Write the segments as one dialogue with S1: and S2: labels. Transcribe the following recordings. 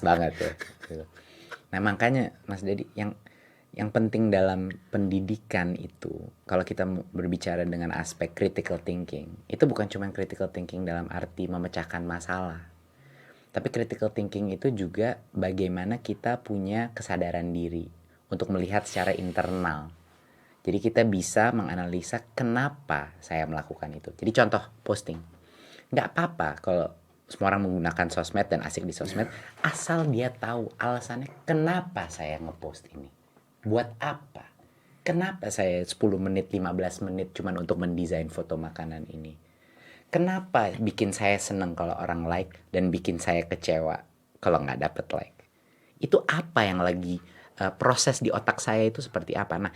S1: banget ya. Gitu. Nah makanya Mas Dedi, yang penting dalam pendidikan itu, kalau kita berbicara dengan aspek critical thinking, itu bukan cuma critical thinking dalam arti memecahkan masalah, tapi critical thinking itu juga bagaimana kita punya kesadaran diri untuk melihat secara internal. Jadi kita bisa menganalisa kenapa saya melakukan itu. Jadi contoh posting, nggak apa-apa kalau semua orang menggunakan sosmed dan asik di sosmed, asal dia tahu alasannya kenapa saya ngepost ini. Buat apa? Kenapa saya 10 menit, 15 menit cuman untuk mendesain foto makanan ini? Kenapa bikin saya seneng kalau orang like dan bikin saya kecewa kalau nggak dapet like? Itu apa yang lagi proses di otak saya itu seperti apa? Nah,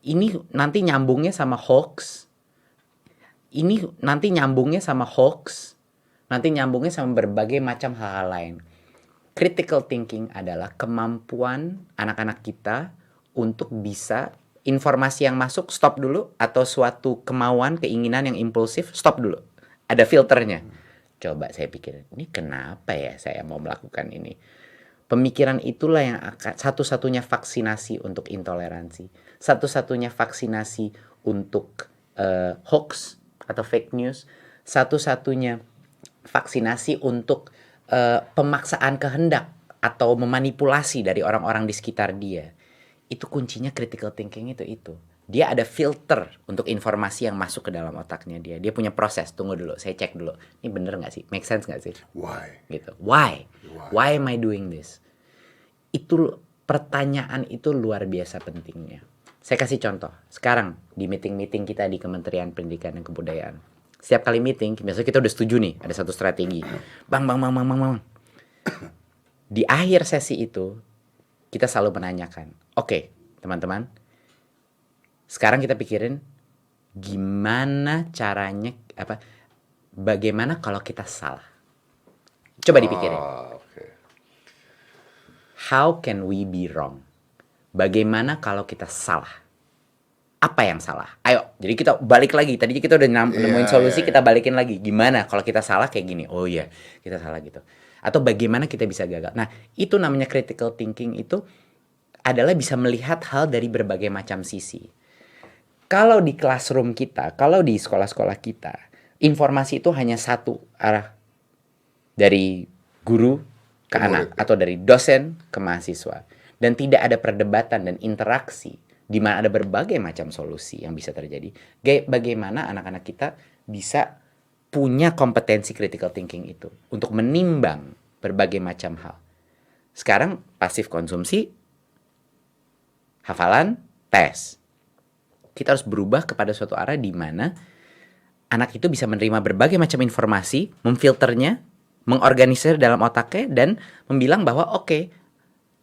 S1: ini nanti nyambungnya sama hoax. Nanti nyambungnya sama berbagai macam hal-hal lain. Critical thinking adalah kemampuan anak-anak kita untuk bisa informasi yang masuk stop dulu, atau suatu kemauan, keinginan yang impulsif stop dulu. Ada filternya. Coba saya pikir, ini kenapa ya saya mau melakukan ini? Pemikiran itulah yang akan satu-satunya vaksinasi untuk intoleransi, satu-satunya vaksinasi untuk hoax atau fake news, satu-satunya vaksinasi untuk pemaksaan kehendak atau memanipulasi dari orang-orang di sekitar dia. Itu kuncinya critical thinking itu. Dia ada filter untuk informasi yang masuk ke dalam otaknya dia. Dia punya proses. Tunggu dulu, saya cek dulu. Ini bener nggak sih? Make sense nggak sih?
S2: Why?
S1: Gitu. Why am I doing this? Itu pertanyaan itu luar biasa pentingnya. Saya kasih contoh. Sekarang di meeting-meeting kita di Kementerian Pendidikan dan Kebudayaan. Setiap kali meeting, biasanya kita udah setuju nih, ada satu strategi. Bang. Di akhir sesi itu, kita selalu menanyakan, oke, teman-teman, sekarang kita pikirin gimana caranya, bagaimana kalau kita salah. Coba dipikirin.
S2: Okay.
S1: How can we be wrong? Bagaimana kalau kita salah? Apa yang salah? Ayo, jadi kita balik lagi. Tadi kita udah nemuin solusi, kita balikin lagi. Gimana kalau kita salah kayak gini? Oh iya, kita salah gitu. Atau bagaimana kita bisa gagal? Nah, itu namanya critical thinking, itu adalah bisa melihat hal dari berbagai macam sisi. Kalau di classroom kita, kalau di sekolah-sekolah kita, informasi itu hanya satu arah. Dari guru ke anak, atau dari dosen ke mahasiswa. Dan tidak ada perdebatan dan interaksi di mana ada berbagai macam solusi yang bisa terjadi. Bagaimana anak-anak kita bisa punya kompetensi critical thinking itu untuk menimbang berbagai macam hal. Sekarang pasif konsumsi, hafalan, tes. Kita harus berubah kepada suatu arah di mana anak itu bisa menerima berbagai macam informasi, memfilternya, mengorganisir dalam otaknya, dan membilang bahwa oke,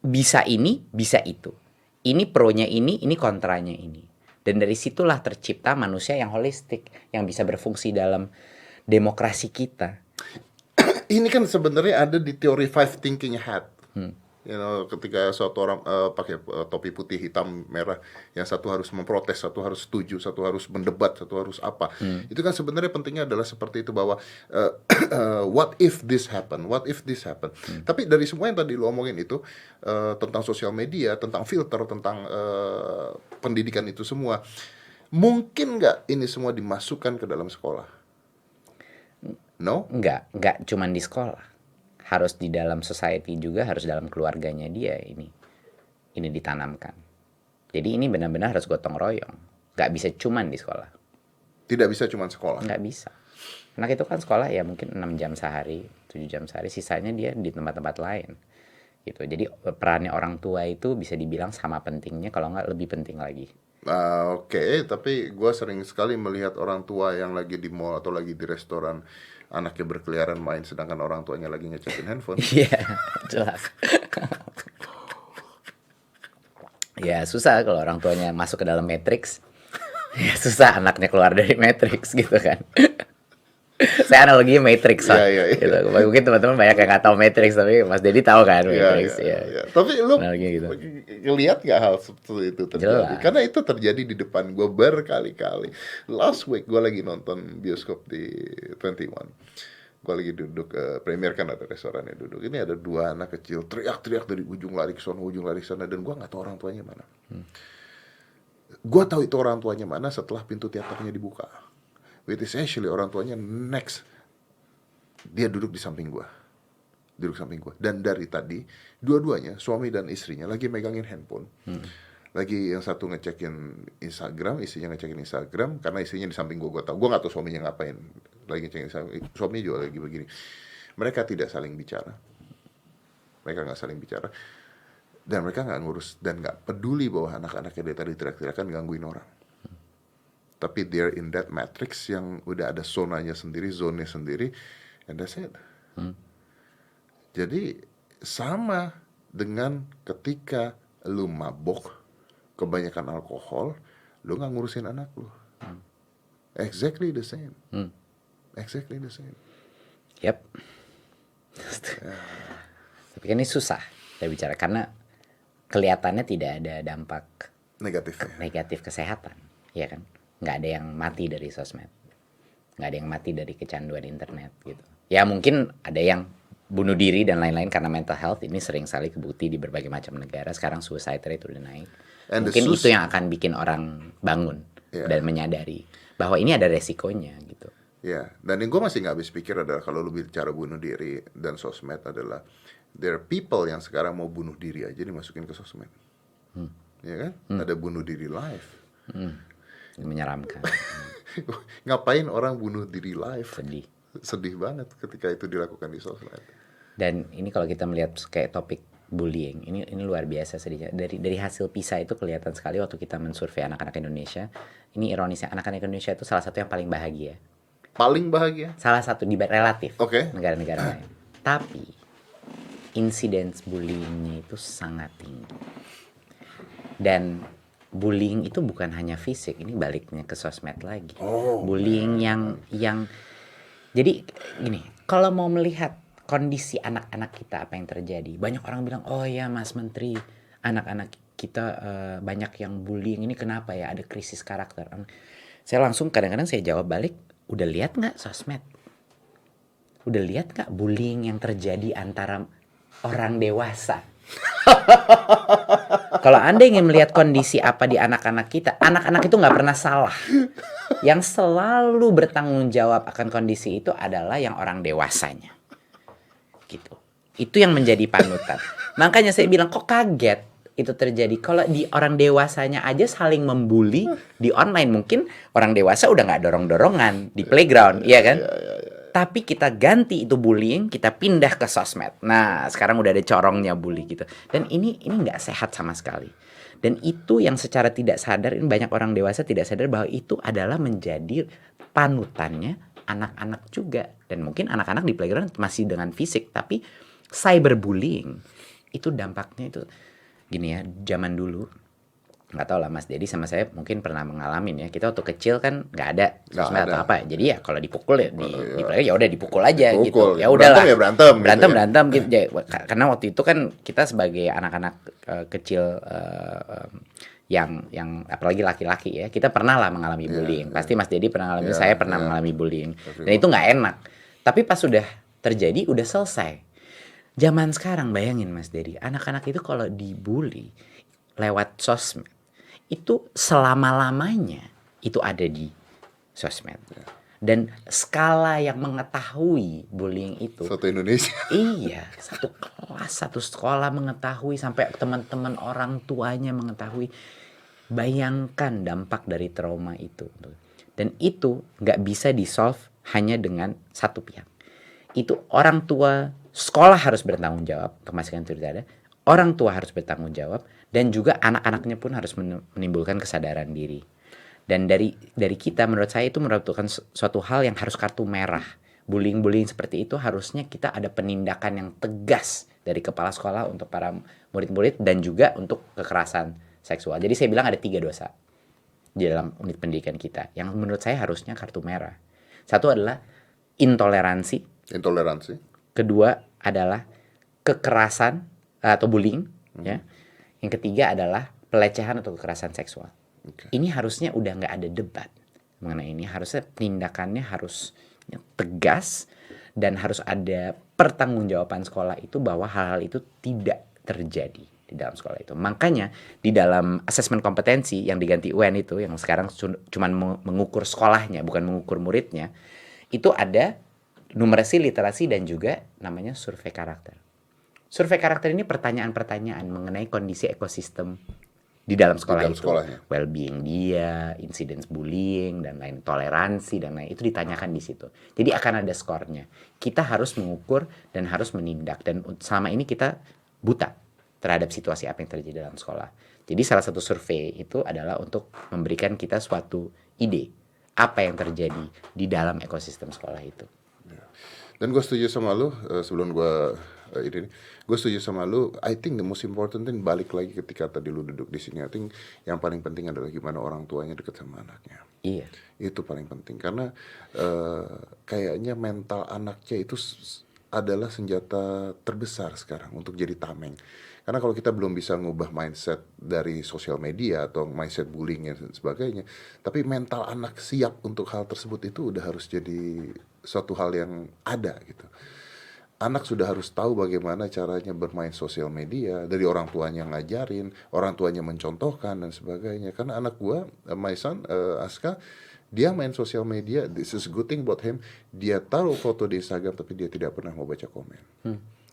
S1: bisa ini, bisa itu. Ini pronya ini kontranya ini. Dan dari situlah tercipta manusia yang holistik, yang bisa berfungsi dalam demokrasi kita.
S2: Ini kan sebenarnya ada di teori five thinking hat. You know, ketika suatu orang pakai topi putih, hitam, merah, yang satu harus memprotes, satu harus setuju, satu harus mendebat, satu harus apa. Itu kan sebenarnya pentingnya adalah seperti itu, bahwa what if this happen, what if this happen. Tapi dari semua yang tadi lu omongin itu, tentang sosial media, tentang filter, tentang pendidikan itu semua, mungkin nggak ini semua dimasukkan ke dalam sekolah? No?
S1: Nggak cuman di sekolah. Harus di dalam society juga, harus dalam keluarganya dia ini ditanamkan. Jadi ini benar-benar harus gotong royong. Nggak bisa cuman di sekolah.
S2: Tidak bisa cuman sekolah?
S1: Nggak bisa. Anak itu kan sekolah ya mungkin 6 jam sehari, 7 jam sehari, sisanya dia di tempat-tempat lain. Gitu. Jadi perannya orang tua itu bisa dibilang sama pentingnya, kalau nggak lebih penting lagi.
S2: Oke, tapi gue sering sekali melihat orang tua yang lagi di mall atau lagi di restoran, anaknya berkeliaran main sedangkan orang tuanya lagi ngecekin handphone.
S1: Iya, jelas. Ya susah kalau orang tuanya masuk ke dalam matrix. Ya susah anaknya keluar dari matrix gitu kan. Saya analoginya Matrix lah. Gitu. Mungkin teman-teman banyak yang nggak tahu Matrix, tapi Mas Dedi tahu kan Matrix.
S2: Tapi lu
S1: gitu.
S2: Ngelihat nggak hal seperti itu terjadi? Jelas. Karena itu terjadi di depan gue berkali-kali. Last week gue lagi nonton bioskop di 21. Gue lagi duduk Premier kan ada restorannya duduk. Ini ada dua anak kecil teriak-teriak dari ujung lari ke sana, ujung lari ke sana, dan gue nggak tahu orang tuanya mana. Gue tahu itu orang tuanya mana setelah pintu teaternya dibuka. Which is actually orang tuanya next. Dia duduk di samping gue. Duduk samping gue. Dan dari tadi, dua-duanya, suami dan istrinya, lagi megangin handphone. Lagi yang satu ngecekin Instagram, istrinya ngecekin Instagram, karena istrinya di samping gue tahu. Gue gak tahu suaminya ngapain. Lagi ngecekin Instagram, suaminya juga lagi begini. Mereka tidak saling bicara. Mereka gak saling bicara. Dan mereka gak ngurus, dan gak peduli bahwa anak-anaknya dari tadi teriak-teriakan gangguin orang. Tapi they're in that matrix yang udah ada zonanya sendiri, zone-nya sendiri, and that's it. Jadi sama dengan ketika lu mabok, kebanyakan alkohol, lu nggak ngurusin anak lu. Exactly the same. Exactly the same.
S1: Yep. Tapi kan ini susah kita bicara karena kelihatannya tidak ada dampak
S2: Negatifnya.
S1: negatif kesehatan, ya kan? Nggak ada yang mati dari sosmed, nggak ada yang mati dari kecanduan internet gitu. Ya mungkin ada yang bunuh diri dan lain-lain karena mental health, ini sering sekali kebukti di berbagai macam negara. Sekarang suicide rate udah naik.
S2: And
S1: Mungkin itu yang akan bikin orang bangun dan menyadari bahwa ini ada resikonya gitu.
S2: Ya, dan yang gue masih nggak habis pikir adalah kalau lu bicara bunuh diri dan sosmed adalah there are people yang sekarang mau bunuh diri aja dimasukin ke sosmed. Ya kan? Ada bunuh diri live.
S1: Menyeramkan.
S2: Ngapain orang bunuh diri live?
S1: Sedih.
S2: Sedih banget ketika itu dilakukan di sosmed.
S1: Dan ini kalau kita melihat kayak topik bullying, ini luar biasa sedihnya. Dari hasil PISA itu kelihatan sekali waktu kita mensurvei anak-anak Indonesia. Ini ironisnya, anak-anak Indonesia itu salah satu yang paling bahagia.
S2: Paling bahagia?
S1: Salah satu di relatif
S2: Oke.
S1: negara-negara lain. Tapi insidence bullyingnya itu sangat tinggi. Dan bullying itu bukan hanya fisik, ini baliknya ke sosmed lagi. Bullying yang jadi gini, kalau mau melihat kondisi anak-anak kita apa yang terjadi, banyak orang bilang, oh ya Mas Menteri, anak-anak kita banyak yang bullying, ini kenapa ya, ada krisis karakter. Saya langsung kadang-kadang saya jawab balik, udah lihat nggak sosmed? Udah lihat nggak bullying yang terjadi antara orang dewasa? Kalau Anda ingin melihat kondisi apa di anak-anak kita, anak-anak itu nggak pernah salah. Yang selalu bertanggung jawab akan kondisi itu adalah yang orang dewasanya. Gitu. Itu yang menjadi panutan. Makanya saya bilang kok kaget itu terjadi. Kalau di orang dewasanya aja saling membuli di online, mungkin orang dewasa udah nggak dorong-dorongan di playground, iya kan? Tapi kita ganti itu bullying, kita pindah ke sosmed. Nah, sekarang udah ada corongnya bully gitu. Dan ini nggak sehat sama sekali. Dan itu yang secara tidak sadar, ini banyak orang dewasa tidak sadar bahwa itu adalah menjadi panutannya anak-anak juga. Dan mungkin anak-anak di playground masih dengan fisik, tapi cyberbullying itu dampaknya itu gini ya, zaman dulu nggak tahu lah Mas Dedi sama saya mungkin pernah mengalami ya, kita waktu kecil kan nggak ada sosmed atau apa, jadi ya kalau dipukul ya di playground ya udah dipukul aja gitu, ya udahlah berantem gitu ya. Karena waktu itu kan kita sebagai anak-anak kecil yang apalagi laki-laki ya, kita pernah lah mengalami bullying. Pasti Mas Dedi pernah mengalami, saya pernah mengalami bullying, dan itu nggak enak. Tapi pas sudah terjadi udah selesai. Zaman sekarang bayangin Mas Dedi, anak-anak itu kalau dibully lewat sosmed itu selama-lamanya itu ada di sosmed. Dan skala yang mengetahui bullying itu
S2: Satu Indonesia.
S1: Iya, satu kelas, satu sekolah mengetahui, sampai teman-teman orang tuanya mengetahui. Bayangkan dampak dari trauma itu. Dan itu nggak bisa di-solve hanya dengan satu pihak. Itu orang tua, sekolah harus bertanggung jawab, kemasikan itu tidak ada. Orang tua harus bertanggung jawab, dan juga anak-anaknya pun harus menimbulkan kesadaran diri. Dan dari kita, menurut saya itu merupakan suatu hal yang harus kartu merah. Bullying seperti itu harusnya kita ada penindakan yang tegas dari kepala sekolah untuk para murid-murid dan juga untuk kekerasan seksual. Jadi saya bilang ada 3 dosa di dalam unit pendidikan kita yang menurut saya harusnya kartu merah. Satu adalah intoleransi. Kedua adalah kekerasan atau bullying, ya. Yang ketiga adalah pelecehan atau kekerasan seksual. Ini harusnya udah nggak ada debat mengenai ini. Harusnya tindakannya harus tegas dan harus ada pertanggungjawaban sekolah itu bahwa hal-hal itu tidak terjadi di dalam sekolah itu. Makanya di dalam asesmen kompetensi yang diganti UN itu, yang sekarang cuman mengukur sekolahnya bukan mengukur muridnya, itu ada numerasi, literasi, dan juga namanya survei karakter. Survei karakter ini pertanyaan-pertanyaan mengenai kondisi ekosistem di dalam sekolah itu,
S2: sekolahnya.
S1: well-being dia, incidence bullying dan lain, toleransi dan lain, itu ditanyakan di situ. Jadi akan ada skornya. Kita harus mengukur dan harus menindak, dan selama ini kita buta terhadap situasi apa yang terjadi dalam sekolah. Jadi salah satu survei itu adalah untuk memberikan kita suatu ide apa yang terjadi di dalam ekosistem sekolah itu.
S2: Dan gue setuju sama lu, sebelum gue gue setuju sama lu. I think the most important thing, balik lagi ketika tadi lu duduk di sini, I think yang paling penting adalah gimana orang tuanya dekat sama anaknya.
S1: Iya.
S2: Itu paling penting karena kayaknya mental anaknya itu adalah senjata terbesar sekarang untuk jadi tameng. Karena kalau kita belum bisa ngubah mindset dari sosial media atau mindset bullying dan sebagainya, tapi mental anak siap untuk hal tersebut itu udah harus jadi suatu hal yang ada gitu. Anak sudah harus tahu bagaimana caranya bermain sosial media, dari orang tuanya ngajarin, orang tuanya mencontohkan dan sebagainya. Karena anak gua, my son, Aska, dia main sosial media, this is good thing about him. Dia taruh foto di Instagram tapi dia tidak pernah mau baca komen.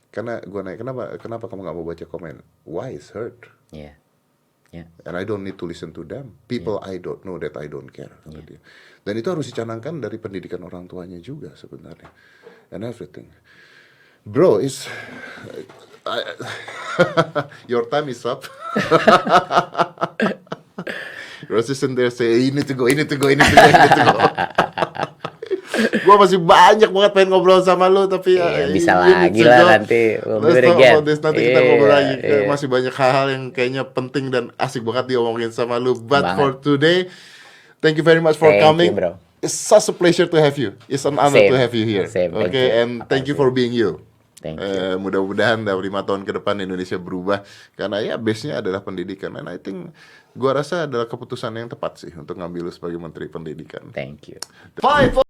S2: Karena gua nanya, kenapa kamu gak mau baca komen? Why is hurt?
S1: Iya. Yeah.
S2: And I don't need to listen to them. People I don't know that I don't care. Dia. Dan itu harus dicanangkan dari pendidikan orang tuanya juga sebenarnya. And everything. Bro, your time is up. Your assistant there say, you need to go. Gua masih banyak banget pengen ngobrol sama lu, tapi
S1: bisa lagi lah nanti.
S2: Nanti kita ngobrol lagi. Masih banyak hal-hal yang kayaknya penting dan asik banget diomongin sama lu. But for today, thank you very much for coming.
S1: You, bro.
S2: It's such a pleasure to have you. It's an honor to have you here. Okay, and thank you for being you.
S1: Thank you.
S2: Mudah-mudahan dalam 5 tahun ke depan Indonesia berubah, karena ya base-nya adalah pendidikan. And I think gua rasa adalah keputusan yang tepat sih untuk ngambil lu sebagai Menteri Pendidikan.
S1: Thank you.